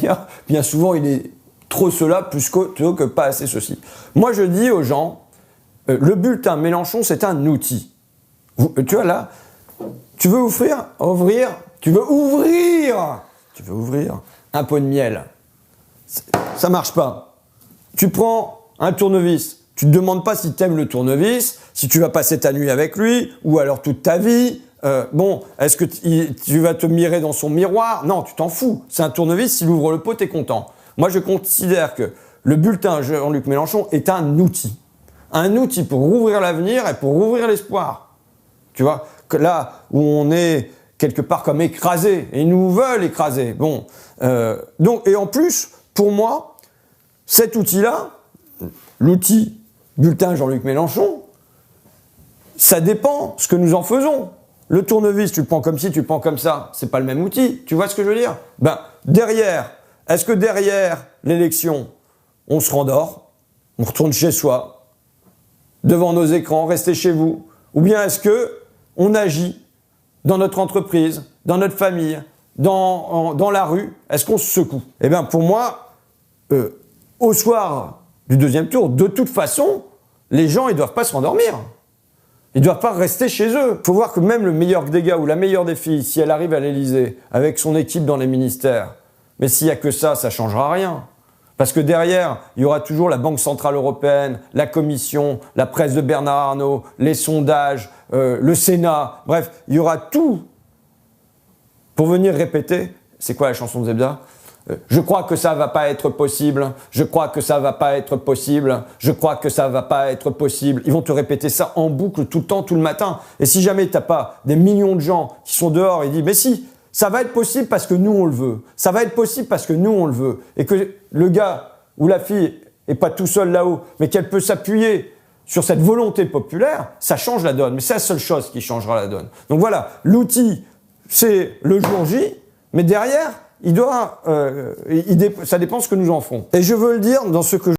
dire, bien souvent il est trop cela plutôt que pas assez ceci. Moi je dis aux gens, le bulletin Mélenchon c'est un outil. Tu vois là, tu veux ouvrir un pot de miel. Ça marche pas. Tu prends un tournevis, tu te demandes pas si tu aimes le tournevis, si tu vas passer ta nuit avec lui, ou alors toute ta vie. Est-ce que tu vas te mirer dans son miroir? Non, tu t'en fous. C'est un tournevis, s'il ouvre le pot, t'es content. Moi, je considère que le bulletin Jean-Luc Mélenchon est un outil. Un outil pour rouvrir l'avenir et pour rouvrir l'espoir. Tu vois, que là où on est quelque part comme écrasé, et ils nous veulent écraser. Et en plus, pour moi, cet outil-là, l'outil bulletin Jean-Luc Mélenchon, ça dépend ce que nous en faisons. Le tournevis, tu le prends comme ci, tu le prends comme ça, c'est pas le même outil. Tu vois ce que je veux dire? Est-ce que derrière l'élection, on se rendort, on retourne chez soi, devant nos écrans, restez chez vous? Ou bien est-ce que on agit dans notre entreprise, dans notre famille, dans la rue? Est-ce qu'on se secoue? Eh bien, pour moi, au soir du deuxième tour, de toute façon, les gens, ils doivent pas se rendormir. Ils doivent pas rester chez eux. Faut voir que même le meilleur des gars ou la meilleure des filles, si elle arrive à l'Élysée, avec son équipe dans les ministères, mais s'il y a que ça changera rien. Parce que derrière, il y aura toujours la Banque Centrale Européenne, la Commission, la presse de Bernard Arnault, les sondages, le Sénat, bref, il y aura tout pour venir répéter. C'est quoi la chanson de Zebda? Je crois que ça va pas être possible. Je crois que ça va pas être possible. Je crois que ça va pas être possible. Ils vont te répéter ça en boucle tout le temps, tout le matin. Et si jamais t'as pas des millions de gens qui sont dehors et disent mais si, ça va être possible parce que nous on le veut. Ça va être possible parce que nous on le veut. Et que le gars ou la fille est pas tout seul là-haut, mais qu'elle peut s'appuyer sur cette volonté populaire, ça change la donne. Mais c'est la seule chose qui changera la donne. Donc voilà, l'outil, c'est le jour J, mais derrière, ça dépend ce que nous en ferons. Et je veux le dire dans ce que